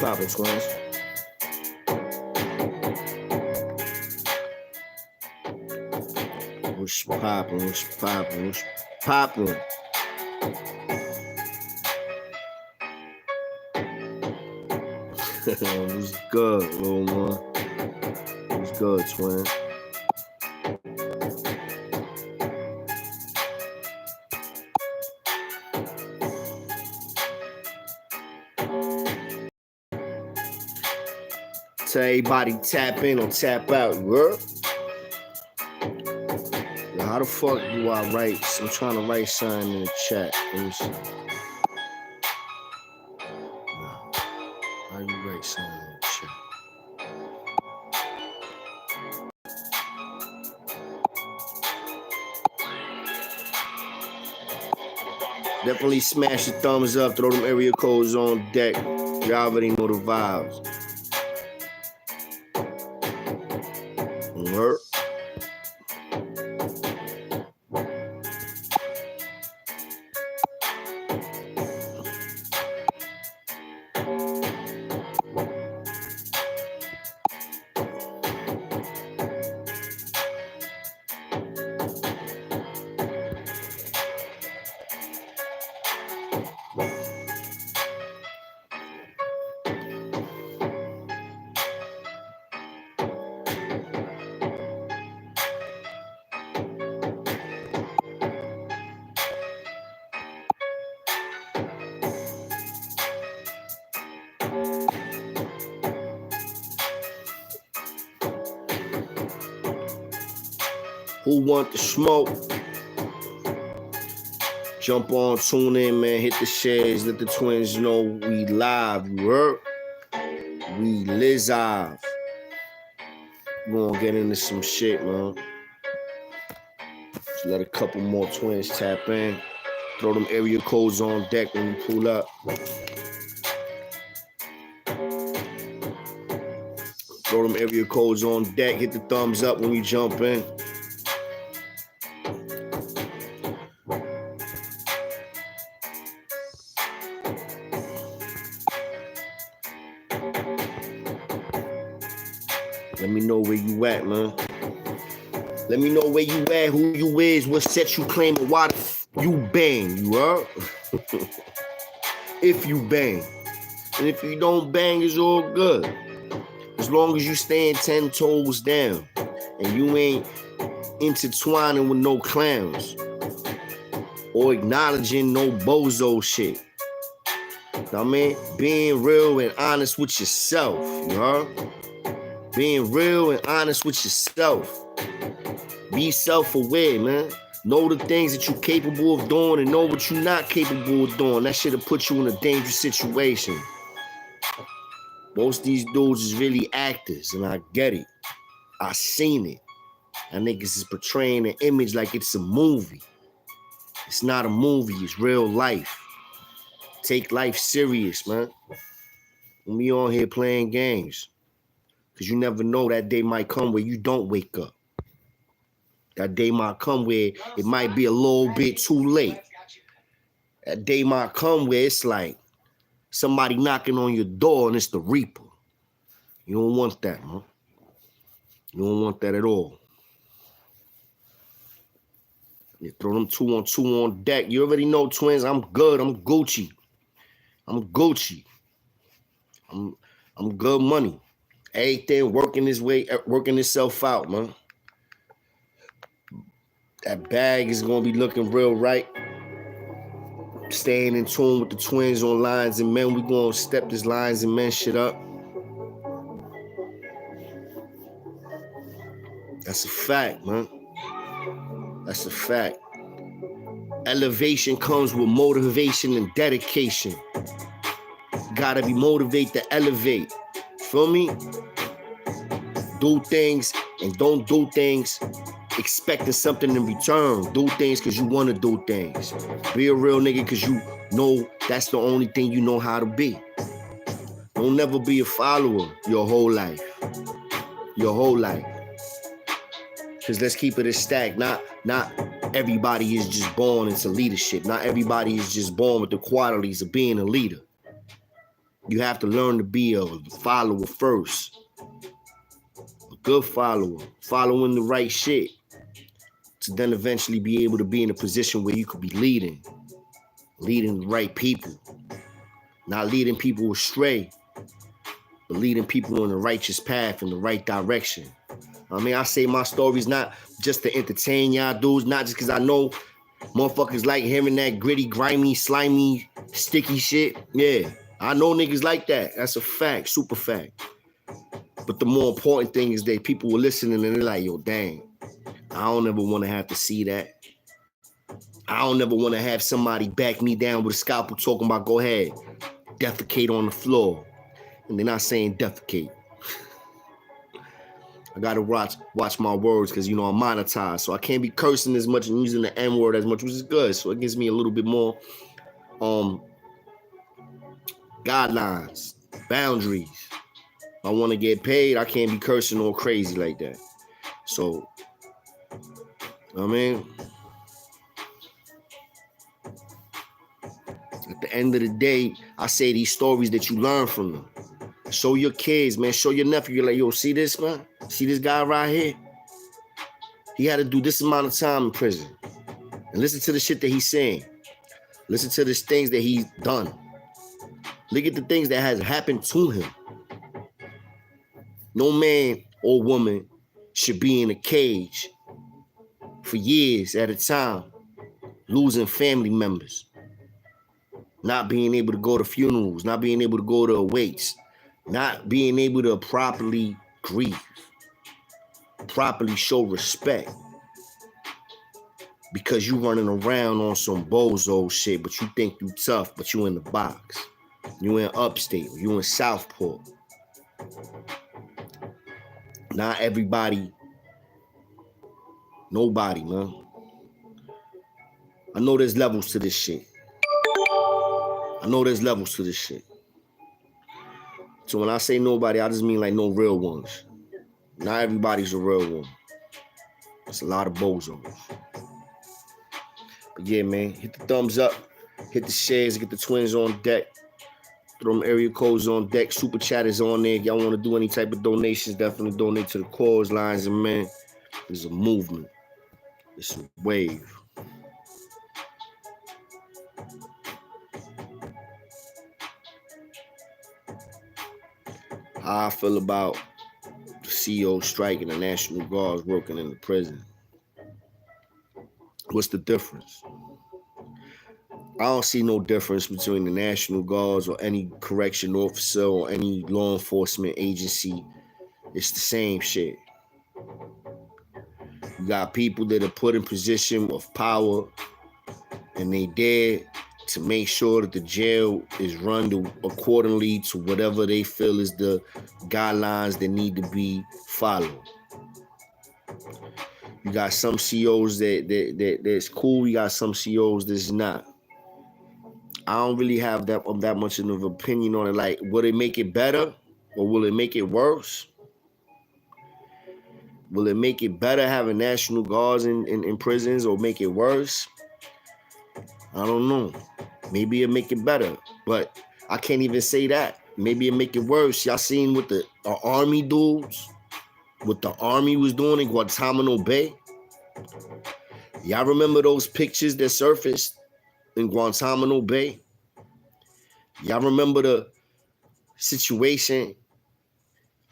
Poppin' twins. What's poppin'? What's poppin'? What's poppin'? What's good, little one? What's good, twin? Tell everybody tap in or tap out, you heard? Yo, how the fuck do I write? I'm trying to write something in the chat. Let me see. How you write something in the chat? Definitely smash the thumbs up, throw them area codes on deck. You already know the vibes. Word. Who want the smoke? Jump on, tune in, man. Hit the shares. Let the twins know we live. You heard? We live. We gonna get into some shit, man. Just let a couple more twins tap in. Throw them area codes on deck when we pull up. Throw them area codes on deck. Hit the thumbs up when we jump in. Let me know where you at, man. Let me know where you at, who you is, what set you claim, and why you bang, you heard? If you bang. And if you don't bang, it's all good. As long as you staying 10 toes down and you ain't intertwining with no clowns or acknowledging no bozo shit. Know what I mean? Being real and honest with yourself, you heard? Being real and honest with yourself. Be self-aware, man. Know the things that you're capable of doing and know what you're not capable of doing. That shit'll put you in a dangerous situation. Most of these dudes is really actors, and I get it. I seen it. And niggas is portraying an image like it's a movie. It's not a movie, it's real life. Take life serious, man. When we on here playing games. Because you never know, that day might come where you don't wake up. That day might come where it might be a little bit too late. That day might come where it's like somebody knocking on your door and it's the Reaper. You don't want that, man. You don't want that at all. You throw them 2-on-2 on deck. You already know, twins, I'm good. I'm Gucci. I'm Gucci. I'm good money. Everything working itself out, man. That bag is gonna be looking real right. Staying in tune with the twins on Lions and Men. We gonna step this Lions and Men shit up. That's a fact, man. That's a fact. Elevation comes with motivation and dedication. Gotta be motivated to elevate. Feel me? Do things and don't do things expecting something in return. Do things because you want to do things. Be a real nigga because you know that's the only thing you know how to be. Don't never be a follower your whole life. Your whole life. Because let's keep it a stack. Not everybody is just born into leadership. Not everybody is just born with the qualities of being a leader. You have to learn to be a follower first. A good follower. Following the right shit. To then eventually be able to be in a position where you could be leading. Leading the right people. Not leading people astray. But leading people in the righteous path, in the right direction. I mean, I say my stories not just to entertain y'all dudes, not just because I know motherfuckers like hearing that gritty, grimy, slimy, sticky shit. Yeah, I know niggas like that. That's a fact, super fact. But the more important thing is that people were listening and they're like, yo, dang, I don't ever want to have to see that. I don't ever want to have somebody back me down with a scalpel talking about, go ahead, defecate on the floor. And they're not saying defecate. I gotta watch my words because you know I'm monetized, so I can't be cursing as much and using the N word as much, which is good. So it gives me a little bit more guidelines, boundaries. If I want to get paid, I can't be cursing all crazy like that. So, I mean, at the end of the day, I say these stories that you learn from them. Show your kids, man. Show your nephew. You're like, yo, see this, man? See this guy right here? He had to do this amount of time in prison. And listen to the shit that he's saying. Listen to the things that he's done. Look at the things that has happened to him. No man or woman should be in a cage for years at a time, losing family members, not being able to go to funerals, not being able to go to awaits, not being able to properly grieve, properly show respect. Because you running around on some bozo shit, but you think you tough, but you in the box. You in upstate, you in Southport. Not everybody, nobody, man. I know there's levels to this shit. So when I say nobody, I just mean like no real ones. Not everybody's a real one. It's a lot of bozos. But yeah, man, hit the thumbs up, hit the shares, get the twins on deck. Throw them area codes on deck. Super chat is on there. If y'all want to do any type of donations, definitely donate to the cause, Lions and Men. It's a movement. It's a wave. How I feel about the CEO striking the National Guards working in the prison. What's the difference? I don't see no difference between the National Guards or any correction officer or any law enforcement agency. It's the same shit. You got people that are put in position of power and they dare to make sure that the jail is run accordingly to whatever they feel is the guidelines that need to be followed. You got some CEOs that's cool. You got some CEOs that's not. I don't really have that much of an opinion on it. Like, will it make it better or will it make it worse? Will it make it better having National Guards in prisons or make it worse? I don't know. Maybe it'll make it better, but I can't even say that. Maybe it'll make it worse. Y'all seen what the Army dudes, what the Army was doing in Guantanamo Bay? Y'all remember those pictures that surfaced in Guantanamo Bay? Y'all remember the situation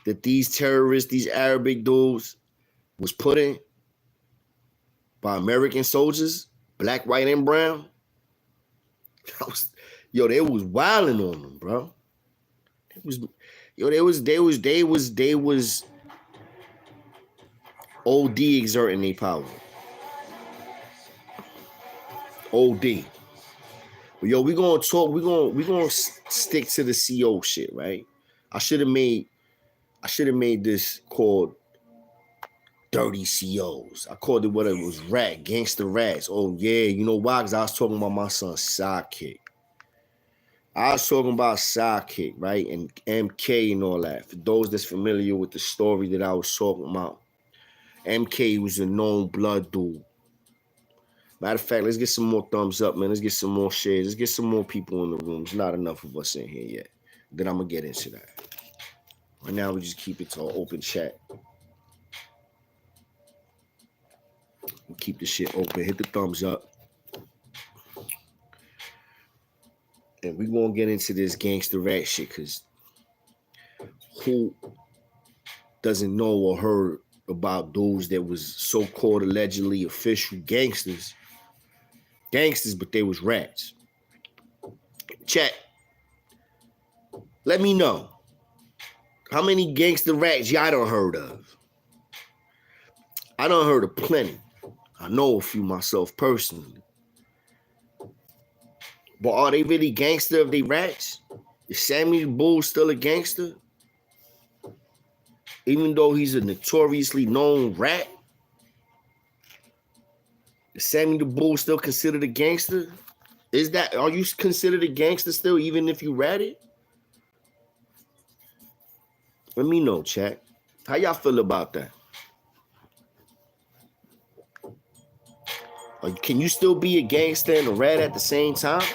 that these terrorists, these Arabic dudes, was put in by American soldiers, black, white, and brown? They was wilding on them, bro. They was OD exerting their power. OD. But we gonna stick to the CO shit, right? I should have made this called Dirty COs. I called it what it was, Gangster Rats. Oh yeah, you know why? Because I was talking about my son's sidekick. I was talking about sidekick, right? And MK and all that. For those that's familiar with the story that I was talking about, MK was a known blood dude. Matter of fact, let's get some more thumbs up, man. Let's get some more shares. Let's get some more people in the room. There's not enough of us in here yet. Then I'm gonna get into that. Right now, we just keep it to an open chat. We keep the shit open. Hit the thumbs up. And we gonna get into this gangster rat shit, because who doesn't know or heard about dudes that was so-called allegedly official gangsters, but they was rats? Chat, let me know how many gangster rats y'all done heard of. I done heard of plenty. I know a few myself personally. But are they really gangster if they rats? Is Sammy the Bull still a gangster? Even though he's a notoriously known rat? Is Sammy the Bull still considered a gangster? Are you considered a gangster still, even if you ratted? Let me know, chat. How y'all feel about that? Can you still be a gangster and a rat at the same time?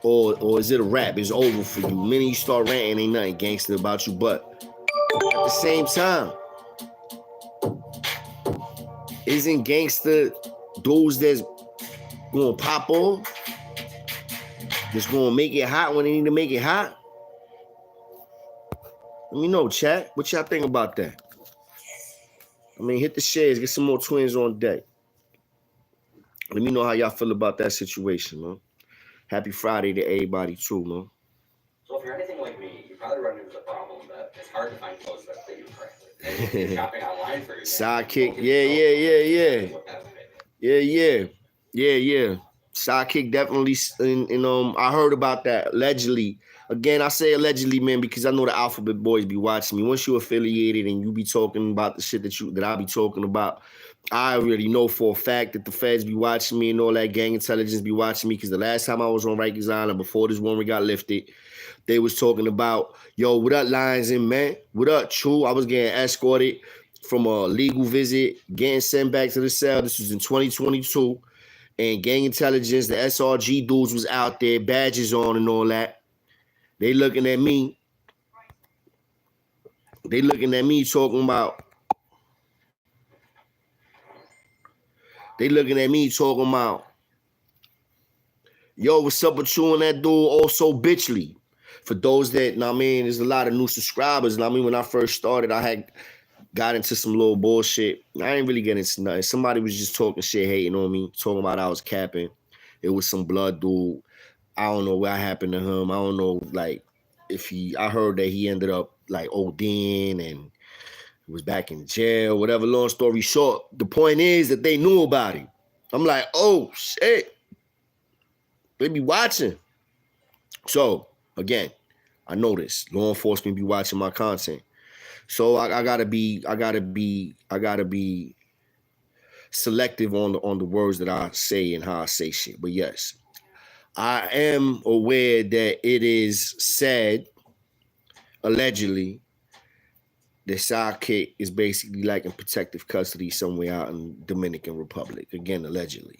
Or is it a rap? It's over for you. The minute you start ranting, ain't nothing gangster about you. But at the same time, isn't gangster those that's gonna pop off? Just gonna make it hot when they need to make it hot? Let me know, chat. What y'all think about that? I mean, hit the shares. Get some more twins on deck. Let me know how y'all feel about that situation, man. Happy Friday to everybody, too, man. So if you're anything like me, you probably run into the problem that it's hard to find clothes that fit you correctly. You're shopping online for your Sidekick, yeah. Sidekick definitely, and I heard about that allegedly. Again, I say allegedly, man, because I know the Alphabet Boys be watching me. Once you're affiliated and you be talking about the shit that I be talking about, I already know for a fact that the feds be watching me and all that gang intelligence be watching me, because the last time I was on Rikers Island, before this warrant got lifted, they was talking about, yo, what up, LIONS&MEN? What up, True? I was getting escorted from a legal visit, getting sent back to the cell. This was in 2022. And gang intelligence, the SRG dudes was out there, badges on and all that. They looking at me talking about, yo, what's up with you and that dude also bitchly? For those that, I mean, there's a lot of new subscribers. I mean, when I first started, I had got into some little bullshit. I ain't really getting into nothing. Somebody was just talking shit, hating on me, talking about I was capping. It was some blood dude. I don't know what happened to him. I don't know, like, I heard that he ended up, like, ODing and was back in jail, whatever. Long story short, the point is that they knew about him. I'm like, oh, shit. They be watching. So, again, I know this. Law enforcement be watching my content. So I gotta be selective on the words that I say and how I say shit. But yes, I am aware that it is said, allegedly, the Sidekick is basically like in protective custody somewhere out in Dominican Republic. Again, allegedly.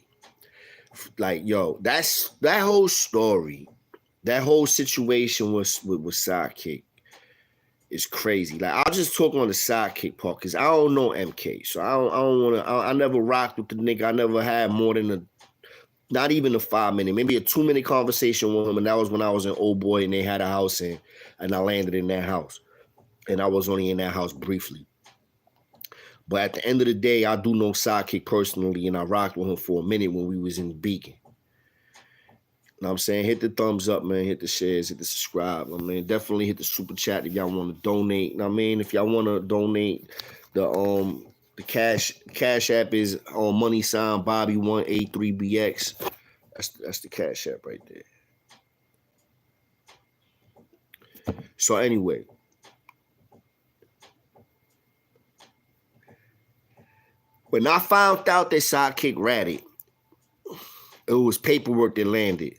Like, yo, that whole story, that whole situation with Sidekick is crazy. Like, I'll just talk on the Sidekick part, because I don't know MK. So I don't want to, I never rocked with the nigga. I never had more than not even a 5-minute, maybe a 2-minute conversation with him. And that was when I was an old boy and they had a house and I landed in that house. And I was only in that house briefly. But at the end of the day, I do know Sidekick personally, and I rocked with him for a minute when we was in Beacon. You know what I'm saying? Hit the thumbs up, man. Hit the shares, hit the subscribe. I mean, definitely hit the super chat if y'all want to donate. You know what I mean? If y'all want to donate, the cash app is on $ Bobby183BX. That's the cash app right there. So anyway, when I found out that Sidekick ratted, it was paperwork that landed.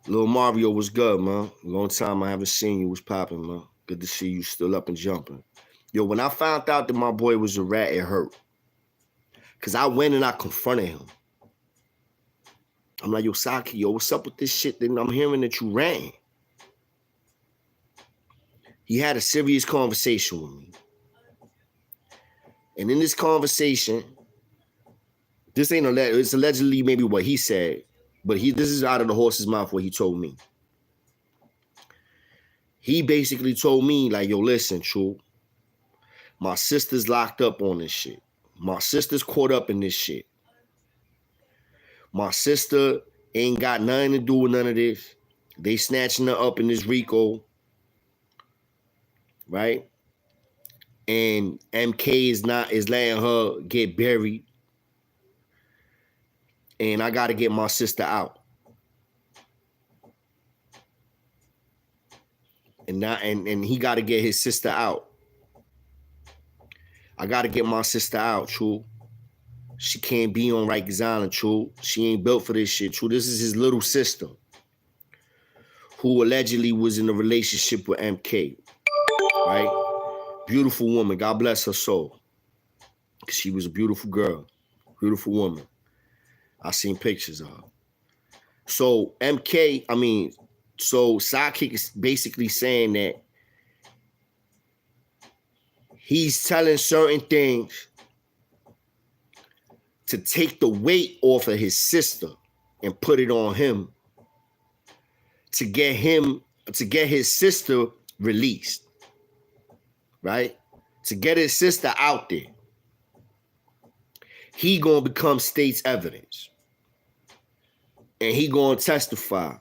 Lil Mario was good, man. Long time I haven't seen you. Was popping, man. Good to see you still up and jumping. Yo, when I found out that my boy was a rat, it hurt. Because I went and I confronted him. I'm like, yo, Saki, yo, what's up with this shit? Then I'm hearing that you ran. He had a serious conversation with me. And in this conversation, this ain't it's allegedly maybe what he said, but this is out of the horse's mouth what he told me. He basically told me, like, yo, listen, True, my sister's locked up on this shit. My sister's caught up in this shit. My sister ain't got nothing to do with none of this. They snatching her up in this RICO, right? And MK is letting her get buried. And I gotta get my sister out. And he gotta get his sister out. I gotta get my sister out, True. She can't be on Rikers Island, True. She ain't built for this shit, True. This is his little sister, who allegedly was in a relationship with MK, right? Beautiful woman. God bless her soul. She was a beautiful girl, beautiful woman. I seen pictures of her. So Sidekick is basically saying that he's telling certain things to take the weight off of his sister and put it on him to get his sister released, right? To get his sister out there. He gonna become state's evidence. And he gonna testify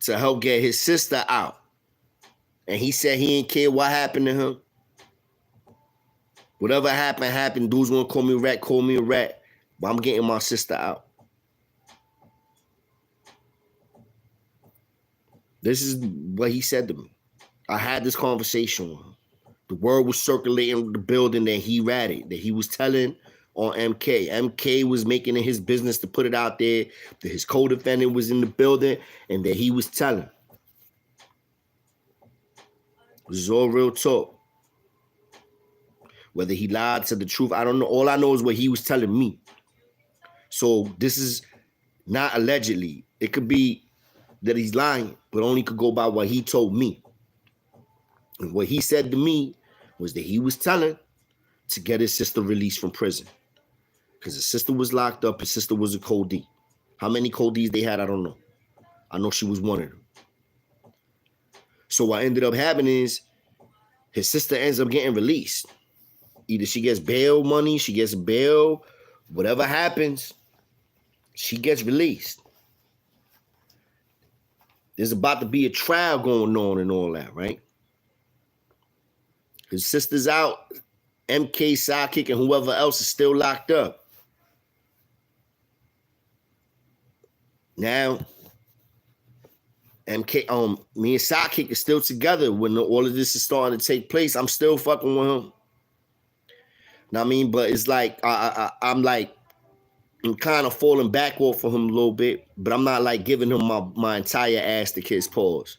to help get his sister out. And he said he ain't care what happened to him. Whatever happened. Dudes wanna call me a rat. But I'm getting my sister out. This is what he said to me. I had this conversation with him. The word was circulating the building that he ratted, that he was telling on MK. MK was making it his business to put it out there, that his co-defendant was in the building, and that he was telling. This is all real talk. Whether he lied to the truth, I don't know. All I know is what he was telling me. So this is not allegedly. It could be that he's lying, but only could go by what he told me. And what he said to me was that he was telling to get his sister released from prison. Because his sister was locked up. His sister was a Code D. How many Code Ds they had, I don't know. I know she was one of them. So what ended up happening is his sister ends up getting released. Either she gets bail money, she gets bail, whatever happens, she gets released. There's about to be a trial going on and all that, right? His sister's out, MK, Sidekick, and whoever else is still locked up. Now, MK, me and Sidekick is still together when all of this is starting to take place. I'm still fucking with him. Know what I mean? But it's like I'm kind of falling back off of him a little bit, but I'm not like giving him my entire ass to kiss pause.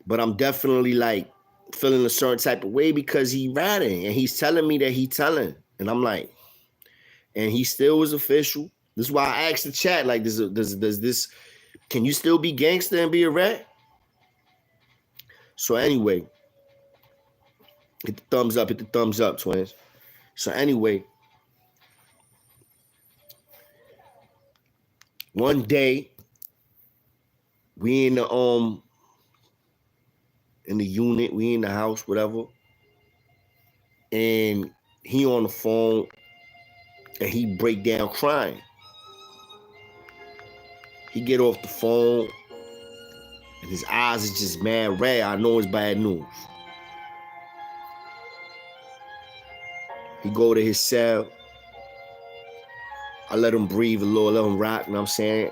But I'm definitely like feeling a certain type of way because he ratting and he's telling me that he telling. And I'm like, and he still was official. This is why I asked the chat, like, does this, can you still be gangster and be a rat? So anyway, hit the thumbs up, twins. So anyway, one day, we in the unit, we in the house, whatever. And he on the phone and he break down crying. He get off the phone and his eyes is just mad red. I know it's bad news. He go to his cell. I let him breathe a little, let him rock, you know what I'm saying?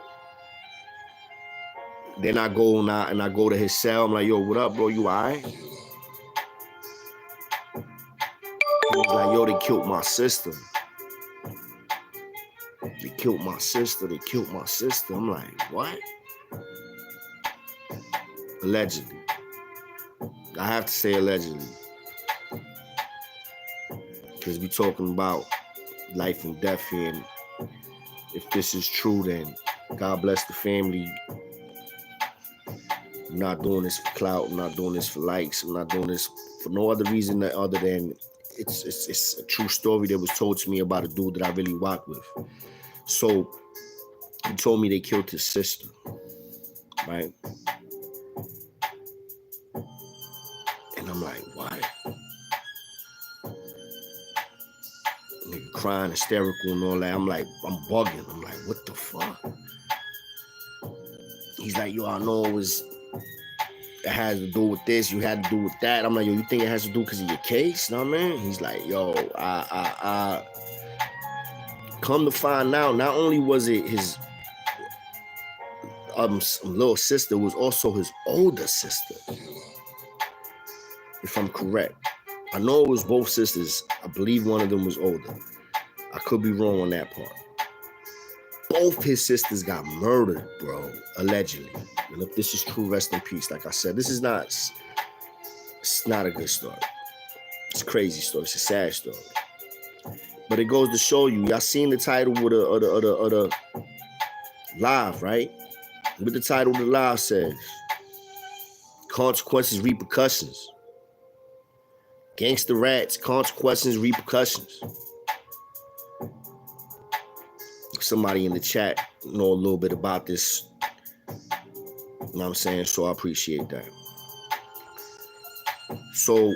Then I go and I go to his cell. I'm like, yo, what up, bro? You all right? He was like, yo, they killed my sister. They killed my sister. I'm like, what? Allegedly. I have to say allegedly. Because we talking about life and death here. And If this is true, then God bless the family. I'm not doing this for clout. I'm not doing this for likes. I'm not doing this for no other reason other than it's a true story that was told to me about a dude that I really rock with. So he told me they killed his sister, right? And I'm like, what? Nigga crying, hysterical and all that. I'm like, I'm bugging. I'm like, what the fuck? He's like, yo, I know it has to do with this, you had to do with that. I'm like, yo, you think it has to do because of your case? Know what I mean? He's like, yo, I come to find out, not only was it his little sister, it was also his older sister, if I'm correct. I know it was both sisters. I believe one of them was older. I could be wrong on that part. Both his sisters got murdered, bro, allegedly. And if this is true, rest in peace. Like I said, it's not a good story. It's a crazy story. It's a sad story. But it goes to show you, y'all seen the title of the live, right? What the title of the live says. Consequences, repercussions. Gangster rats, consequences, repercussions. Somebody in the chat know a little bit about this. You know what I'm saying? So I appreciate that. So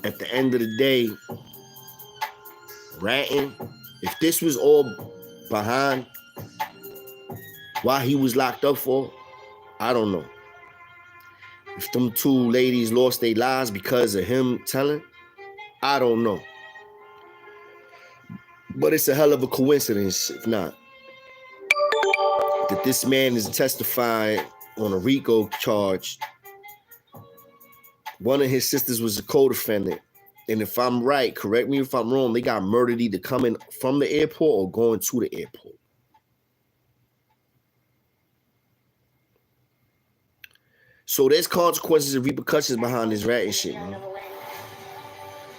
at the end of the day, ratting, if this was all behind why he was locked up for, I don't know. If them two ladies lost their lives because of him telling, I don't know. But it's a hell of a coincidence, if not, that this man is testifying on a RICO charge. One of his sisters was a co-defendant. And if I'm right, correct me if I'm wrong, they got murdered either coming from the airport or going to the airport. So there's consequences and repercussions behind this rat and shit, man.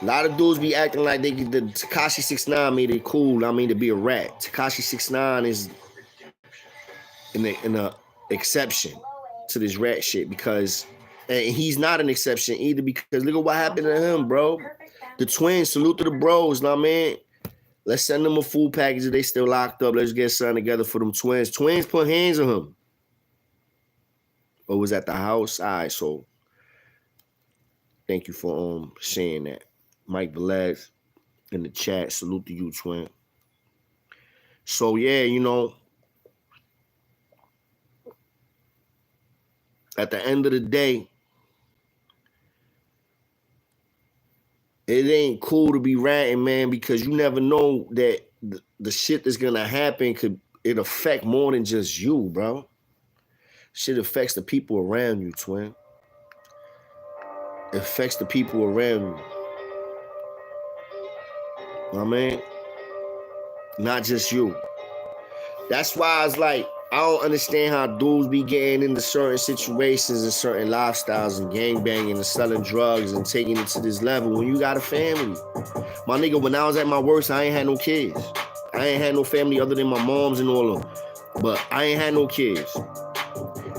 A lot of dudes be acting like the Tekashi 6ix9ine made it cool, I mean, to be a rat. Tekashi 6ix9ine is in a exception to this rat shit because and he's not an exception either because look at what happened to him, bro. The twins, salute to the bros, know what I mean? Let's send them a food package if they still locked up. Let's get something together for them twins. Twins put hands on him. Or was at the house? All right, so thank you for saying that. Mike Velez in the chat. Salute to you, twin. So yeah, you know, at the end of the day, it ain't cool to be ratting, man, because you never know that the shit that's gonna happen could affect more than just you, bro. Shit affects the people around you, twin. It affects the people around you. I mean, not just you. That's why it's like, I don't understand how dudes be getting into certain situations and certain lifestyles and gangbanging and selling drugs and taking it to this level when you got a family. My nigga, when I was at my worst, I ain't had no kids. I ain't had no family other than my moms and all of them. But I ain't had no kids.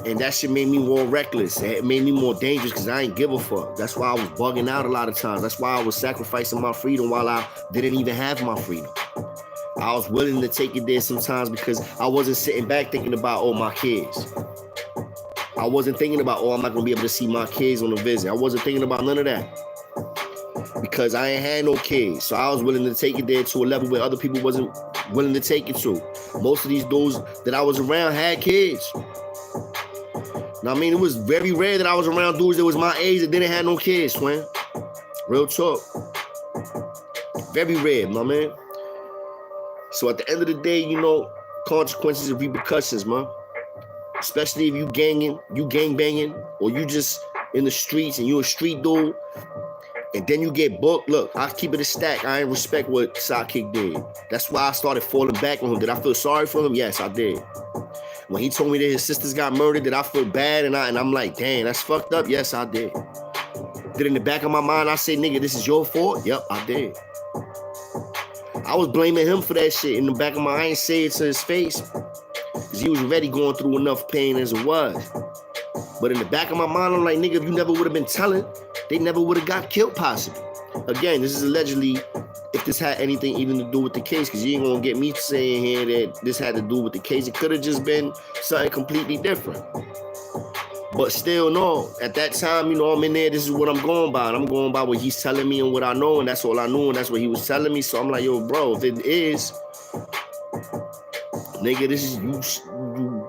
And that shit made me more reckless. It made me more dangerous because I ain't give a fuck. That's why I was bugging out a lot of times. That's why I was sacrificing my freedom while I didn't even have my freedom. I was willing to take it there sometimes because I wasn't sitting back thinking about, my kids. I wasn't thinking about, I'm not going to be able to see my kids on a visit. I wasn't thinking about none of that because I ain't had no kids. So I was willing to take it there to a level where other people wasn't willing to take it to. Most of these dudes that I was around had kids. Now, I mean, it was very rare that I was around dudes that was my age that didn't have no kids, man. Real talk. Very rare, my man. So at the end of the day, you know, consequences and repercussions, man. Especially if you gang banging, or you just in the streets and you a street dude, and then you get booked. Look, I keep it a stack. I ain't respect what Sidekick did. That's why I started falling back on him. Did I feel sorry for him? Yes, I did. When he told me that his sisters got murdered, did I feel bad? And I'm like, damn, that's fucked up. Yes, I did. Then in the back of my mind, I say, nigga, this is your fault? Yep, I did. I I was blaming him for that shit in the back of my eye. I ain't say it to his face because he was already going through enough pain as it was. But in the back of my mind, I'm like, nigga, if you never would have been telling, they never would have got killed possibly. Again, this is allegedly, if this had anything even to do with the case, because you ain't gonna get me saying here that this had to do with the case. It could have just been something completely different. But still, no. At that time, you know, I'm in there. This is what I'm going by. And I'm going by what he's telling me and what I know. And that's all I knew. And that's what he was telling me. So I'm like, yo, bro, if it is, nigga, this is you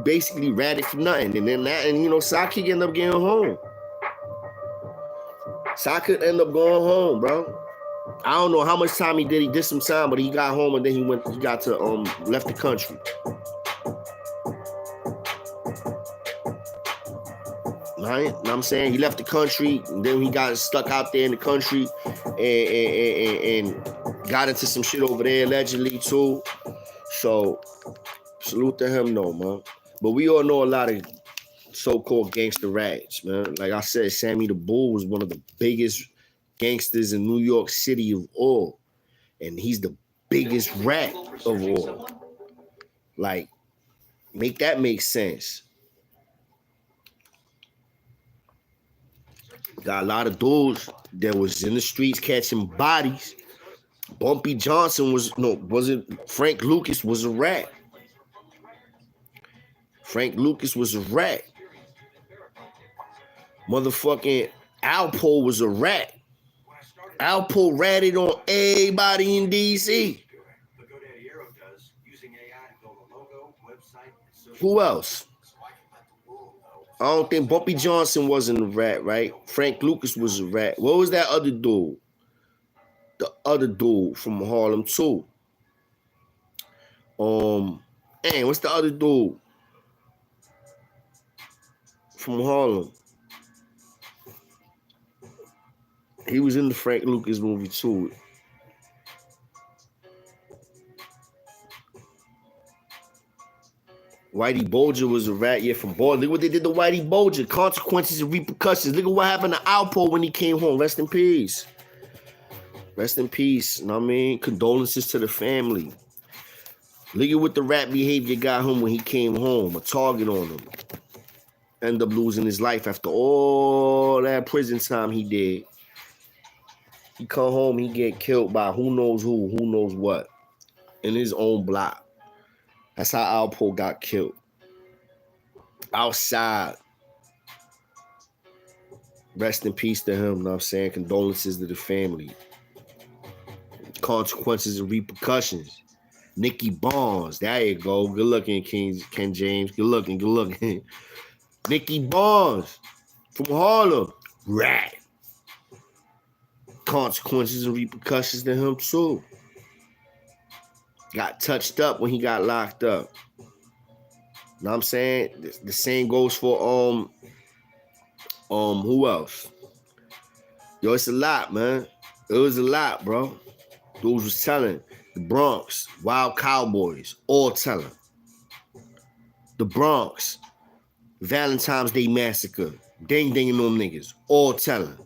basically ratted for nothing. And then that, and you know, Saki ended up getting home. Saki ended up going home, bro. I don't know how much time he did. He did some time, but he got home and then he got to left the country. Right? You know what I'm saying? He left the country, and then he got stuck out there in the country and got into some shit over there allegedly too. So salute to him, though, man. But we all know a lot of so-called gangster rats, man. Like I said, Sammy the Bull was one of the biggest gangsters in New York City of all. And he's the biggest rat of all. Like, make that make sense. Got a lot of dudes that was in the streets catching bodies. Bumpy Johnson wasn't Frank Lucas was a rat. Frank Lucas was a rat. Motherfucking Alpo was a rat. Alpo ratted on everybody in DC. Who else? I don't think Bumpy Johnson wasn't a rat, right? Frank Lucas was a rat. What was that other dude? The other dude from Harlem too. What's the other dude from Harlem? He was in the Frank Lucas movie too. Whitey Bulger was a rat, yeah, from Boston. Look what they did to Whitey Bulger. Consequences and repercussions. Look at what happened to Alpo when he came home. Rest in peace. Rest in peace. You know what I mean? Condolences to the family. Look at what the rat behavior got him when he came home. A target on him. End up losing his life after all that prison time he did. He come home, he get killed by who knows what, in his own block. That's how Alpo got killed. Outside. Rest in peace to him, you know what I'm saying? Condolences to the family. Consequences and repercussions. Nicky Barnes, there you go. Good looking, Ken James. Good looking. Nicky Barnes from Harlem. Rat. Consequences and repercussions to him too. Got touched up when he got locked up. You know what I'm saying? The same goes for who else? Yo, it's a lot, man. It was a lot, bro. Dudes was telling. The Bronx, Wild Cowboys, all telling. The Bronx, Valentine's Day Massacre, Ding Ding and them niggas, all telling.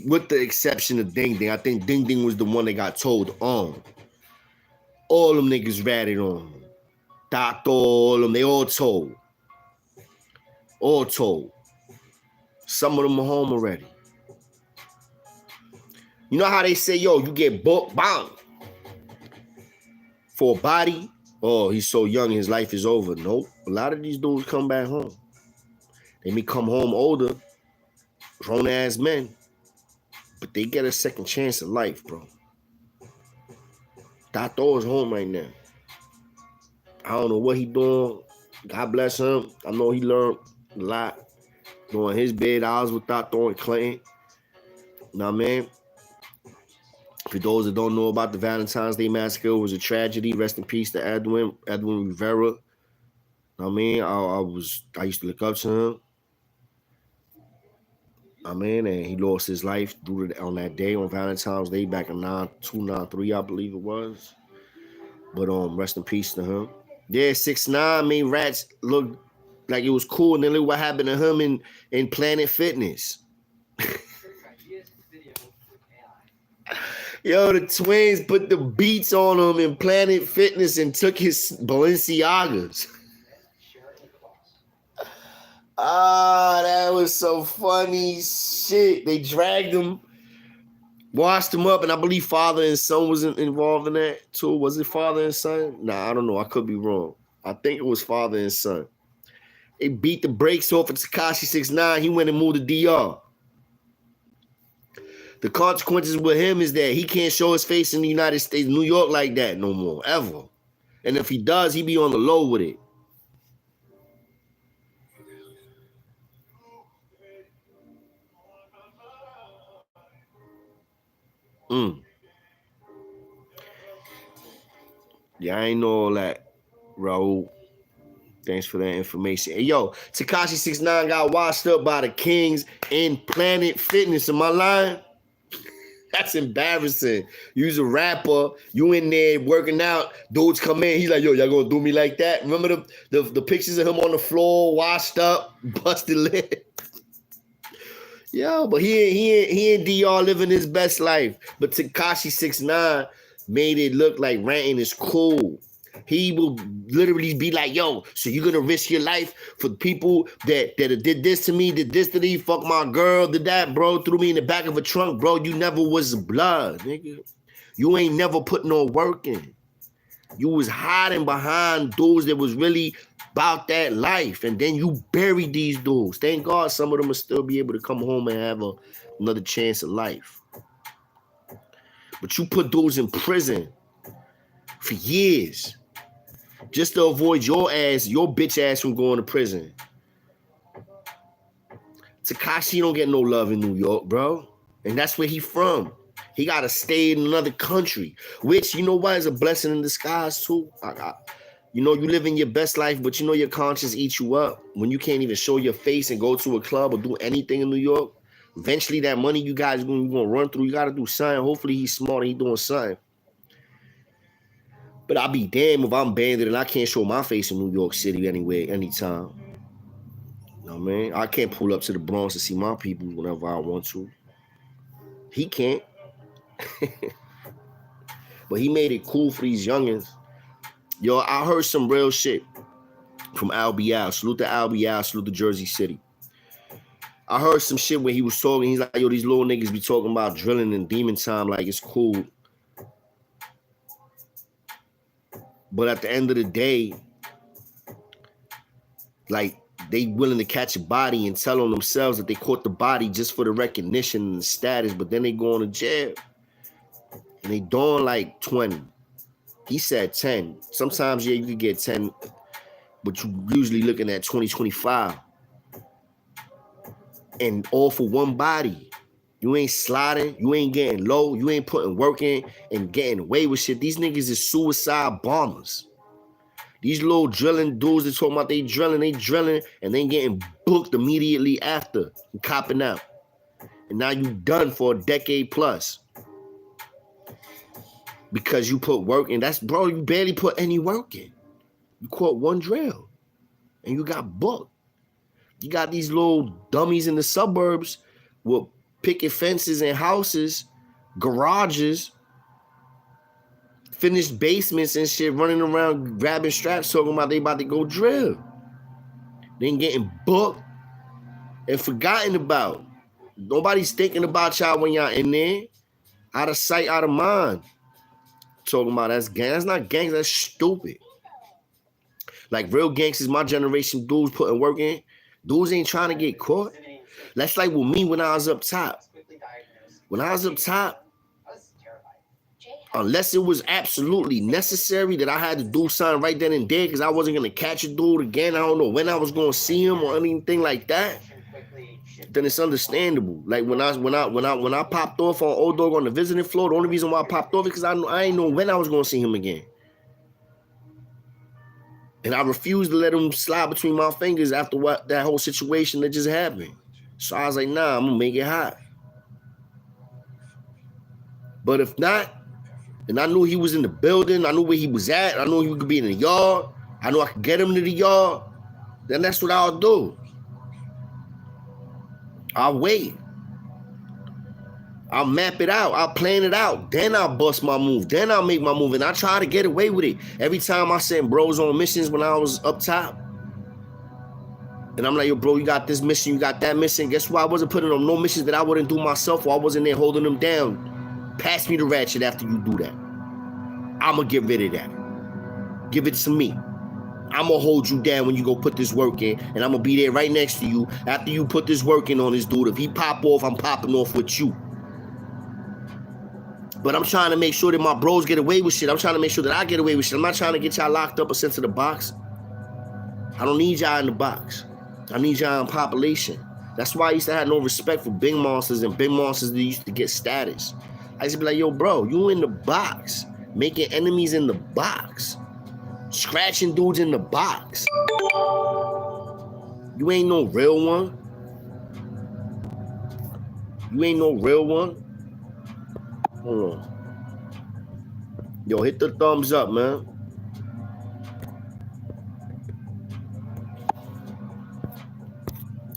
With the exception of Ding Ding, I think Ding Ding was the one that got told on. All them niggas ratted on him. Doctor, all them, they all told. All told. Some of them are home already. You know how they say, yo, you get booked, bang. For a body, oh, he's so young, his life is over. Nope. A lot of these dudes come back home. They may come home older, grown-ass men. But they get a second chance at life, bro. Doctor is home right now. I don't know what he doing. God bless him. I know he learned a lot doing his bed hours with Doctor and Clinton. You know what I mean? For those that don't know about the Valentine's Day Massacre, it was a tragedy. Rest in peace to Edwin Rivera. You know what I mean? I used to look up to him. I mean, and he lost his life on that day on Valentine's Day back in 9293, I believe it was. But rest in peace to him. Yeah, 6ix9ine made Rats look like it was cool, and then look what happened to him in Planet Fitness. Yo, the twins put the beats on him in Planet Fitness and took his Balenciagas. Ah, that was so funny shit. They dragged him, washed him up, and I believe father and son was involved in that too. Was it father and son? Nah, I don't know. I could be wrong. I think it was father and son. They beat the brakes off of Tekashi 6ix9ine. He went and moved to DR. The consequences with him is that he can't show his face in the United States, New York like that no more, ever. And if he does, he be on the low with it. Yeah, I ain't know all that, Raul. Thanks for that information. Hey, yo, Tekashi 6ix9ine got washed up by the Kings in Planet Fitness. Am I lying? That's embarrassing. You's a rapper. You in there working out. Dudes come in. He's like, yo, y'all gonna do me like that? Remember the pictures of him on the floor, washed up, busted lip? Yeah, but he in DR living his best life. But Tekashi 6ix9ine made it look like ranting is cool. He will literally be like, yo, so you're gonna risk your life for people that did this to me, did this to me, fuck my girl, did that, bro, threw me in the back of a trunk, bro. You never was blood, nigga. You ain't never put no work in. You was hiding behind dudes that was really about that life, and then you buried these dudes. Thank God some of them will still be able to come home and have another chance at life. But you put dudes in prison for years just to avoid your bitch ass from going to prison. Tekashi don't get no love in New York, bro. And that's where he from. He got to stay in another country, which, you know what, is a blessing in disguise, too. You know, you live in your best life, but you know your conscience eats you up. When you can't even show your face and go to a club or do anything in New York, eventually that money you guys going to run through, you got to do something. Hopefully he's smart and he's doing something. But I'll be damned if I'm banded and I can't show my face in New York City anywhere, anytime. You know what I mean? I can't pull up to the Bronx to see my people whenever I want to. He can't. But he made it cool for these youngins. Yo, I heard some real shit from LBL. Salute to LBL, salute to Jersey City. I heard some shit where he was talking. He's like, yo, these little niggas be talking about drilling and demon time like it's cool. But at the end of the day, like, they willing to catch a body and tell on themselves that they caught the body just for the recognition and the status, but then they go on to jail. And they doing like 20. He said 10. Sometimes, yeah, you could get 10, but you usually looking at 20, 25. And all for one body. You ain't sliding, you ain't getting low, you ain't putting work in and getting away with shit. These niggas is suicide bombers. These little drilling dudes that talking about they drilling, and they getting booked immediately after and copping out. And now you done for a decade plus. Because you put work in. That's, bro, you barely put any work in. You caught one drill and you got booked. You got these little dummies in the suburbs with picket fences and houses, garages, finished basements and shit, running around grabbing straps, talking about they about to go drill. Then getting booked and forgotten about. Nobody's thinking about y'all when y'all in there. Out of sight, out of mind. Talking about that's gang. That's not gangs, that's stupid. Like real gangsters, my generation dudes putting work in. Dudes ain't trying to get caught. That's like with me when I was up top. When I was up top, unless it was absolutely necessary that I had to do something right then and there because I wasn't gonna catch a dude again. I don't know when I was gonna see him or anything like that. Then it's understandable. Like when I popped off on Old Dog on the visiting floor, the only reason why I popped off is because I ain't know when I was gonna see him again. And I refused to let him slide between my fingers after what that whole situation that just happened. So I was like, nah, I'm gonna make it hot. But if not, and I knew he was in the building, I knew where he was at, I knew he could be in the yard, I knew I could get him to the yard, then that's what I'll do. I'll wait. I'll map it out. I'll plan it out. Then I'll bust my move. Then I'll make my move. And I try to get away with it. Every time I sent bros on missions when I was up top. And I'm like, yo, bro, you got this mission, you got that mission. Guess what? I wasn't putting on no missions that I wouldn't do myself, or I wasn't there holding them down. Pass me the ratchet after you do that. I'ma get rid of that. Give it to me. I'ma hold you down when you go put this work in, and I'ma be there right next to you after you put this work in on this dude. If he pop off, I'm popping off with you. But I'm trying to make sure that my bros get away with shit. I'm trying to make sure that I get away with shit. I'm not trying to get y'all locked up or sent to the box. I don't need y'all in the box. I need y'all in population. That's why I used to have no respect for big monsters and big monsters that used to get status. I used to be like, yo, bro, you in the box. Making enemies in the box. Scratching dudes in the box. You ain't no real one. You ain't no real one. Hold on. Yo, hit the thumbs up, man.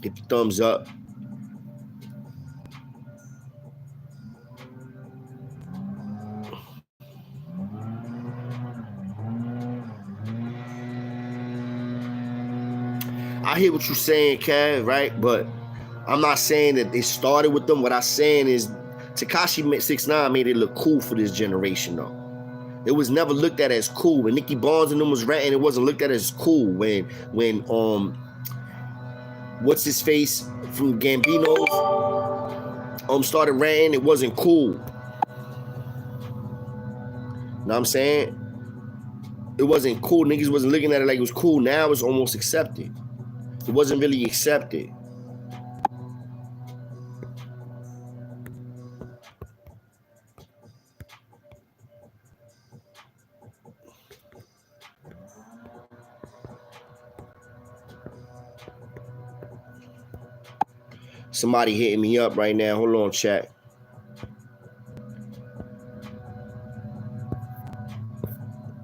Hit the thumbs up. I hear what you're saying, Kev, right? But I'm not saying that it started with them. What I'm saying is Tekashi 6ix9ine made it look cool for this generation, though. It was never looked at as cool. When Nicky Barnes and them was ratting, it wasn't looked at as cool. When what's his face from Gambino started ranting, it wasn't cool. Know what I'm saying? It wasn't cool. Niggas wasn't looking at it like it was cool. Now it's almost accepted. It wasn't really accepted. Somebody hitting me up right now. Hold on, chat.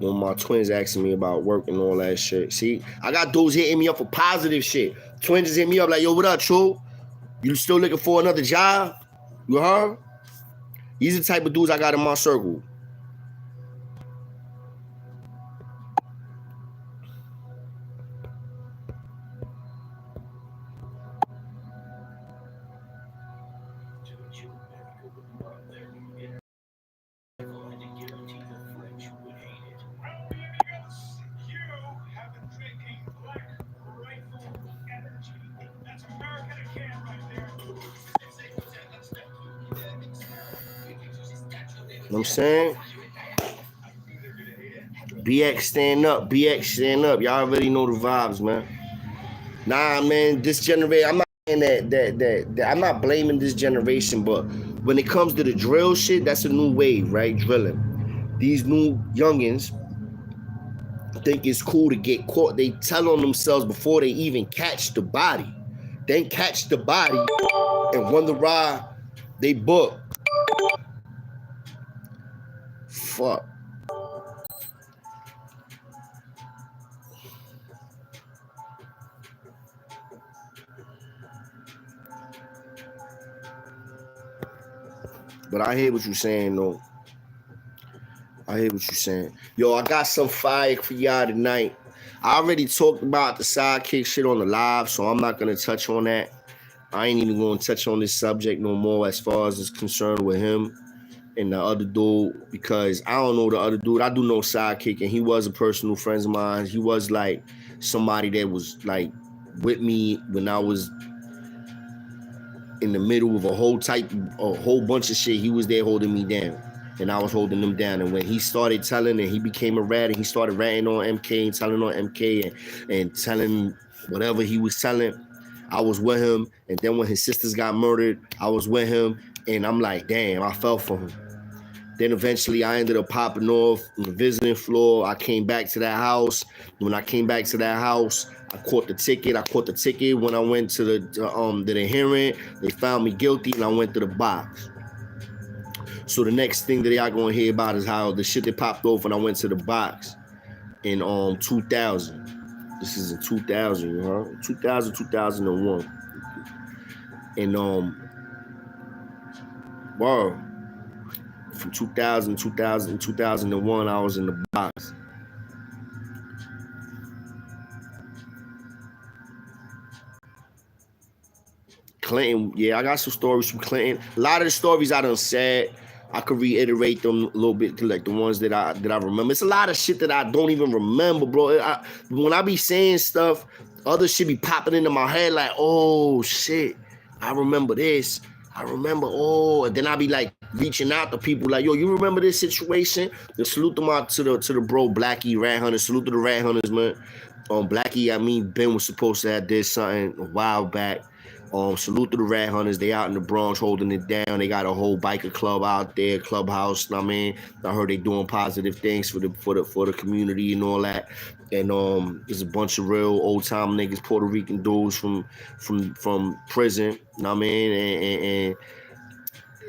One of my twins asking me about work and all that shit. See, I got dudes hitting me up for positive shit. Twins just hit me up like, yo, what up, True? You still looking for another job? You heard? These are the type of dudes I got in my circle. You know what I'm saying? BX stand up. BX stand up. Y'all already know the vibes, man. Nah, man, this generation, I'm not saying that I'm not blaming this generation, but when it comes to the drill shit, that's a new wave, right? Drilling. These new youngins think it's cool to get caught. They tell on themselves before they even catch the body. They catch the body and wonder why they book. Fuck. But I hear what you're saying, though. I hear what you're saying. Yo, I got some fire for y'all tonight. I already talked about the sidekick shit on the live, so I'm not going to touch on that. I ain't even going to touch on this subject no more as far as it's concerned with him and the other dude, because I don't know the other dude. I do know sidekick, and he was a personal friend of mine. He was like somebody that was like with me when I was in the middle of a whole bunch of shit. He was there holding me down, and I was holding him down. And when he started telling, and he became a rat, and he started ranting on MK and telling on MK and telling whatever he was telling, I was with him. And then when his sisters got murdered, I was with him. And I'm like, damn, I fell for him. Then eventually I ended up popping off on the visiting floor. I came back to that house. When I came back to that house, I caught the ticket. When I went to the hearing. They found me guilty, and I went to the box. So the next thing that y'all gonna hear about is how the shit that popped off when I went to the box in 2000. This is in 2000, huh? 2000, 2001. And Whoa. From 2001, I was in the box. Clinton, yeah, I got some stories from Clinton. A lot of the stories I done said, I could reiterate them a little bit, like the ones that I remember. It's a lot of shit that I don't even remember, bro. When I be saying stuff, other shit be popping into my head, like, oh shit, I remember this. I remember, and then I be like reaching out to people, like, yo, you remember this situation? And salute them out to the bro Blackie Rat Hunters. Salute to the Rat Hunters, man. Blackie, I mean, Ben was supposed to have did something a while back. Salute to the Rat Hunters. They out in the Bronx holding it down. They got a whole biker club out there, clubhouse. I mean, I heard they doing positive things for the community and all that. And there's a bunch of real old time niggas, Puerto Rican dudes from prison. I mean,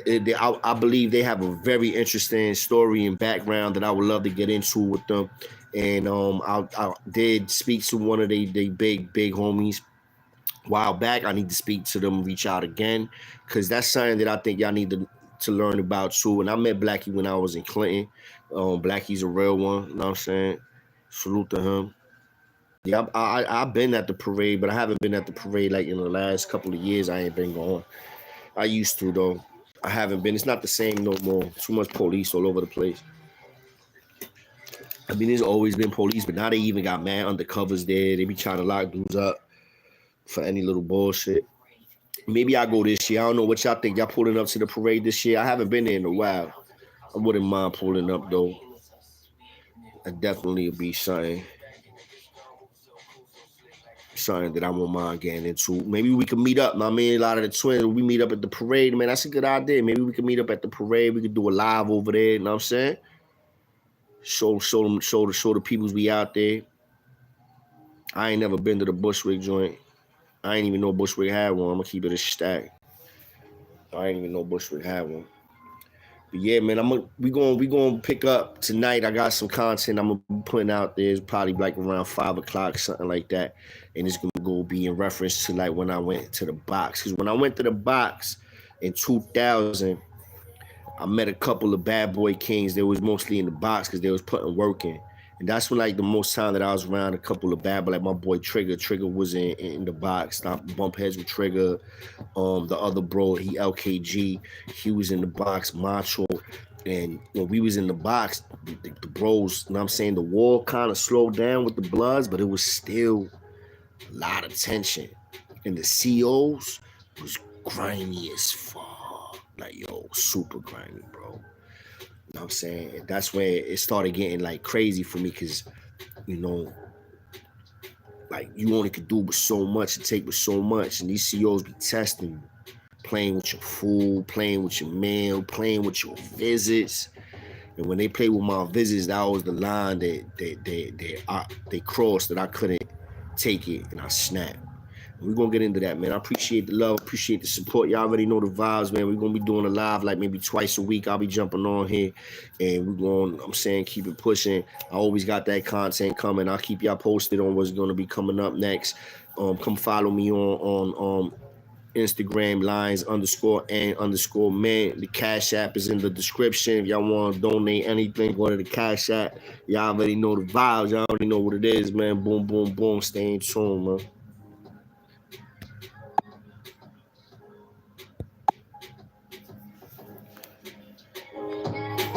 and I believe they have a very interesting story and background that I would love to get into with them. And I did speak to one of they big homies a while back. I need to speak to them, reach out again, because that's something that I think y'all need to learn about too. And I met Blackie when I was in Clinton. Blackie's a real one, you know what I'm saying? Salute to him. Yeah, I've been at the parade, but I haven't been at the parade like in the last couple of years. I ain't been going. I used to though. I haven't been. It's not the same no more. Too much police all over the place. I mean, there's always been police, but now they even got mad undercovers there. They be trying to lock dudes up for any little bullshit. Maybe I go this year. I don't know what y'all think. Y'all pulling up to the parade this year? I haven't been there in a while. I wouldn't mind pulling up though. That definitely would be something that I won't mind getting into. Maybe we could meet up. I mean, a lot of the twins, we meet up at the parade, man. That's a good idea. Maybe we could meet up at the parade. We could do a live over there. You know what I'm saying? Show the peoples we out there. I ain't never been to the Bushwick joint. I ain't even know Bushwick had one. I'm gonna keep it a stack. I ain't even know Bushwick had one. But yeah, man, we gonna pick up tonight. I got some content I'm gonna be putting out there. It's probably like around 5:00, something like that. And it's gonna go be in reference to like when I went to the box. Cause when I went to the box in 2000, I met a couple of bad boy kings. They was mostly in the box because they was putting work in. And that's when like the most time that I was around a couple of bad boy, like my boy Trigger. Trigger was in the box. Stop bump heads with Trigger. The other bro, he LKG, he was in the box, Macho. And when we was in the box, the bros, you know what I'm saying, the war kind of slowed down with the Bloods, but it was still a lot of tension. And the COs was grimy as fuck. Like, yo, super grimy, bro. You know what I'm saying? And that's where it started getting like crazy for me because, you know, like you only could do but so much and take but so much. And these COs be testing you, playing with your food, playing with your meal, playing with your visits. And when they play with my visits, that was the line that they crossed that I couldn't take it and I snapped. We're gonna get into that, man. I appreciate the love, appreciate the support. Y'all already know the vibes, man. We're gonna be doing a live like maybe twice a week. I'll be jumping on here and we're going, I'm saying, keep it pushing. I always got that content coming. I'll keep y'all posted on what's gonna be coming up next. Come follow me on Instagram, lions_and_men. The Cash App is in the description. If y'all want to donate anything, go to the Cash App. Y'all already know the vibes. Y'all already know what it is, man. Boom, boom, boom. Stay in tune, man.